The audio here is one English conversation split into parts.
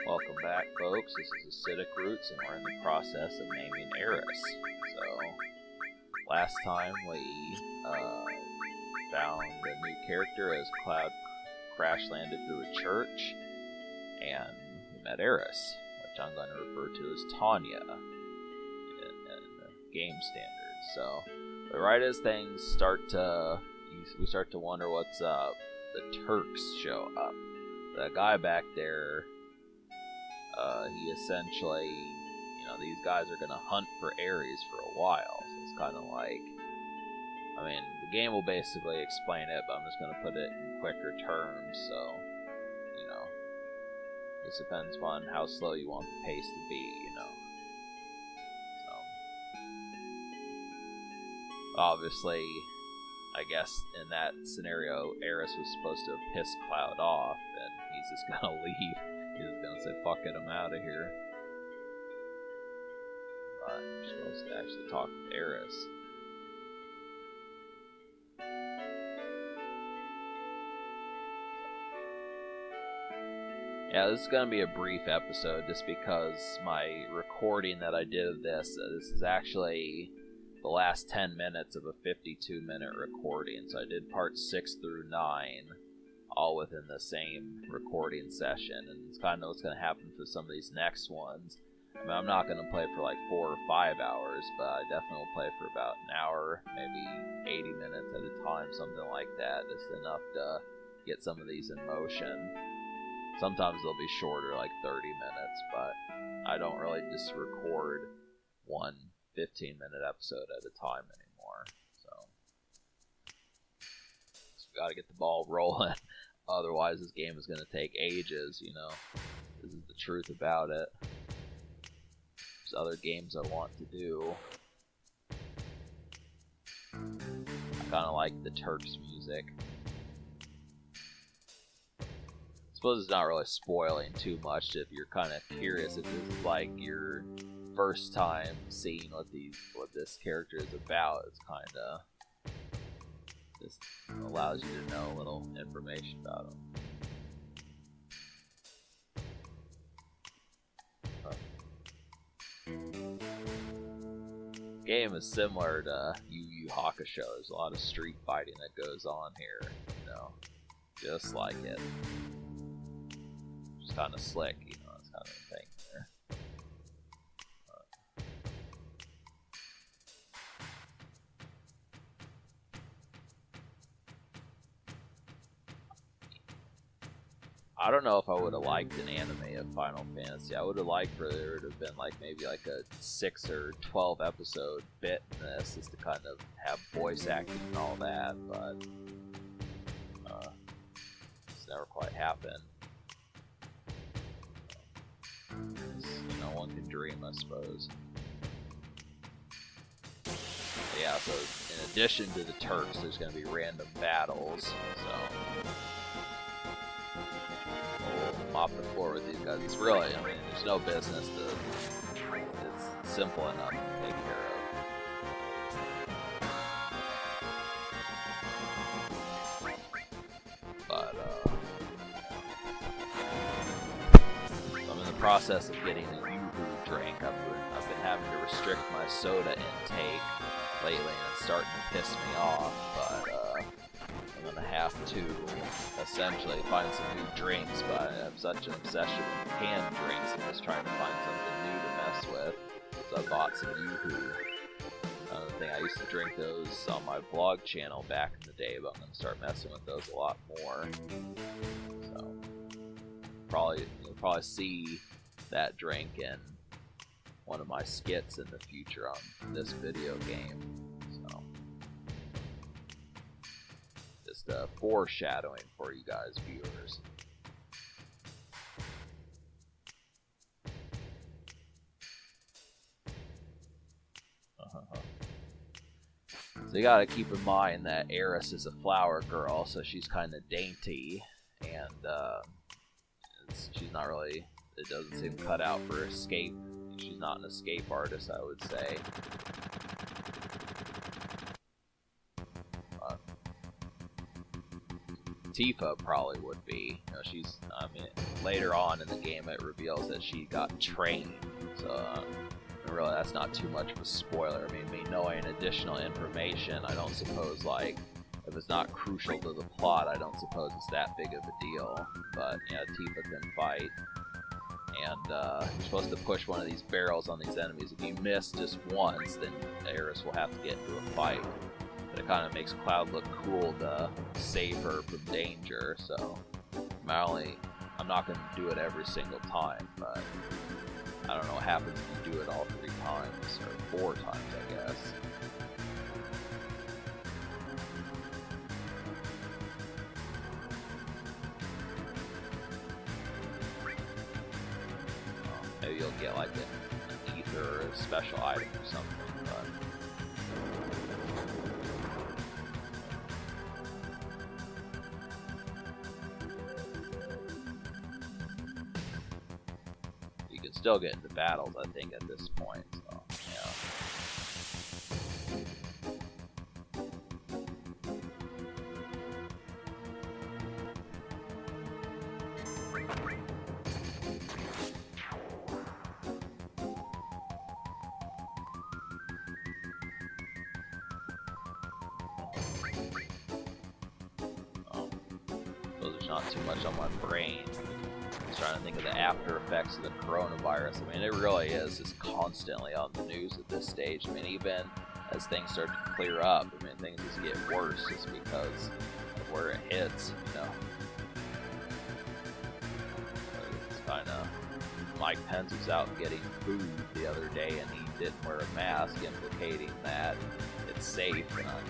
Welcome back, folks. This is Acidic Roots, and we're in the process of naming Aeris. So, last time we found a new character as Cloud crash landed through a church, and we met Aeris, which I'm going to refer to as Tanya in the game standards. So, but right as things we start to wonder what's up, the Turks show up. The guy back there, he essentially, these guys are going to hunt for Aeris for a while. So it's kind of like, the game will basically explain it, but I'm just going to put it in quicker terms. So, this depends on how slow you want the pace to be, So, obviously, I guess in that scenario, Aeris was supposed to have pissed Cloud off, and he's just going to leave. He's just gonna say, fuck it, I'm out of here. But you're supposed to actually talk with Aeris. Yeah, this is gonna be a brief episode just because my recording that I did of this is actually the last 10 minutes of a 52-minute recording. So I did parts 6 through 9. All within the same recording session, and it's kind of what's going to happen for some of these next ones. I'm not going to play for like 4 or 5 hours, but I definitely will play for about an hour, maybe 80 minutes at a time, something like that, just enough to get some of these in motion. Sometimes they'll be shorter, like 30 minutes, but I don't really just record one 15-minute episode at a time anymore, so we got to get the ball rolling. Otherwise, this game is going to take ages, This is the truth about it. There's other games I want to do. I kind of like the Turks music. I suppose it's not really spoiling too much if you're kind of curious if this is like your first time seeing what this character is about. It's kind of just allows you to know a little information about them. Game is similar to Yu Yu Hakusho. There's a lot of street fighting that goes on here, just like it. Just kind of slick, that's kind of the thing there. I don't know if I would have liked an anime of Final Fantasy. I would have liked for there to have been maybe a 6 or 12 episode bit in this, just to kind of have voice acting and all that, but it's never quite happened. One can dream, I suppose. But yeah, so in addition to the Turks, there's going to be random battles, so we'll mop the floor with these guys. It's really, there's no business to, it's simple enough to take care of. But, I'm in the process of getting a Yoo-Hoo drink. I've been having to restrict my soda intake lately, and it's starting to piss me off, but, I'm gonna have to essentially find some new drinks, but I have such an obsession with canned drinks. I'm just trying to find something new to mess with. So I bought some Yoo-Hoo. Another thing, I used to drink those on my vlog channel back in the day, but I'm gonna start messing with those a lot more. So you'll probably see that drink in one of my skits in the future on this video game. Foreshadowing for you guys viewers. So you gotta keep in mind that Aeris is a flower girl, so she's kind of dainty, and she's not really, it doesn't seem cut out for escape. She's not an escape artist, I would say. Tifa probably would be. You know, she's, I mean, later on in the game it reveals that she got trained, so really that's not too much of a spoiler. I mean, me knowing additional information, I don't suppose, like, if it's not crucial to the plot, I don't suppose it's that big of a deal. But yeah, Tifa can fight, and you're supposed to push one of these barrels on these enemies. If you miss just once, then Aeris will have to get into a fight. But it kind of makes Cloud look cool to save her from danger, so I'm not going to do it every single time, but I don't know what happens if you do it all 3 times, or 4 times, I guess. Maybe you'll get like an ether or a special item or something, but you can still get into battles, I think, at this point, so yeah. There's not too much on my brain. I was trying to think of the after effects of the coronavirus. I mean, it really is just constantly on the news at this stage. I mean, even as things start to clear up, I mean, things just get worse just because of where it hits, you know. It's kind of, Mike Pence was out getting food the other day and he didn't wear a mask, implicating that it's safe, and I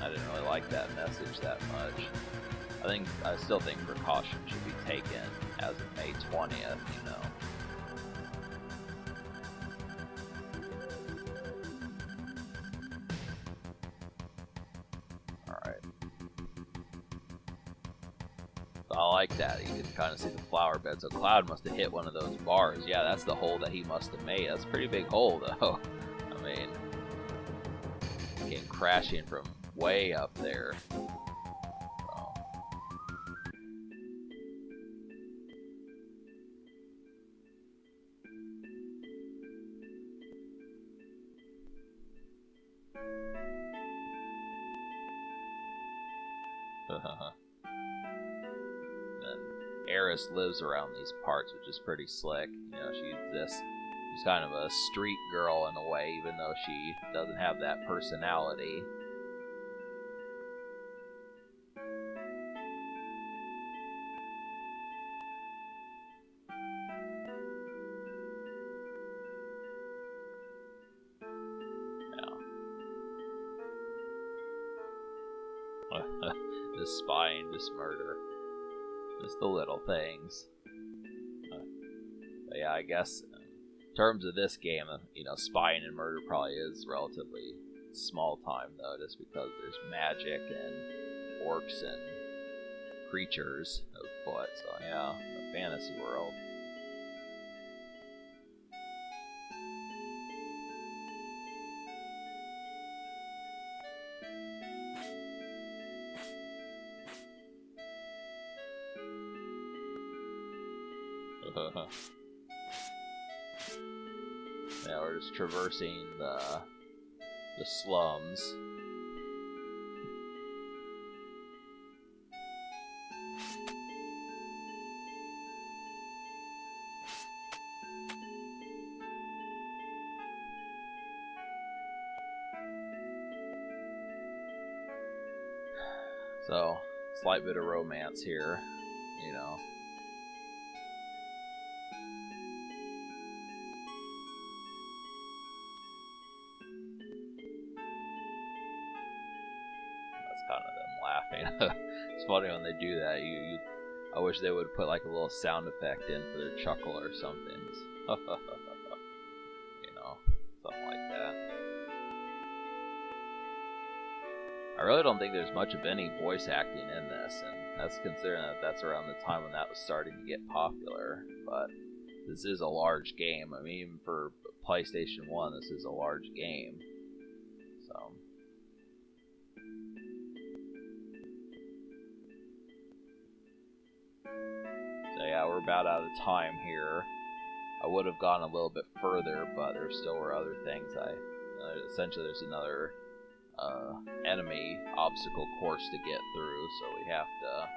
didn't really like that message that much. I still think precaution should be taken as of May 20th, you know. Alright. So I like that. You can kind of see the flower bed. So Cloud must have hit one of those bars. Yeah, that's the hole that he must have made. That's a pretty big hole, though. I mean, came crashing from way up there. And Aeris lives around these parts, which is pretty slick. You know, she's kind of a street girl in a way, even though she doesn't have that personality. Just spying, just murder. Just the little things. But yeah, I guess in terms of this game, you know, spying and murder probably is relatively small time, though, just because there's magic and orcs and creatures afoot. So yeah, a fantasy world. Yeah, we're just traversing the slums. So, slight bit of romance here, you know. It's funny when they do that. I wish they would put like a little sound effect in for their chuckle or something. You know, something like that. I really don't think there's much of any voice acting in this, and that's considering that that's around the time when that was starting to get popular. But this is a large game. I mean, even for PlayStation 1, this is a large game. So. yeah, we're about out of time here. I would have gone a little bit further, but there still were other things. Essentially, there's another enemy obstacle course to get through, so we have to.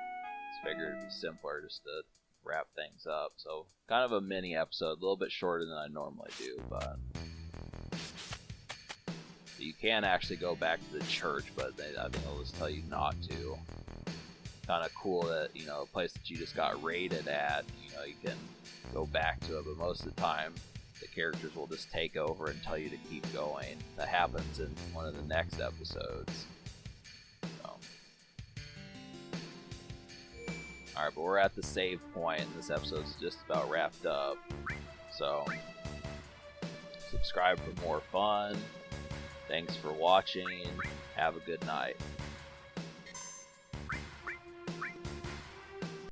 It's figured it'd be simpler just to wrap things up. So kind of a mini episode, a little bit shorter than I normally do, but you can actually go back to the church, but I think they'll just tell you not to. Kind of cool that, you know, a place that you just got raided at, you know, you can go back to it, but most of the time the characters will just take over and tell you to keep going. That happens in one of the next episodes. So. Alright, but we're at the save point, and this episode's just about wrapped up. So, subscribe for more fun. Thanks for watching. Have a good night.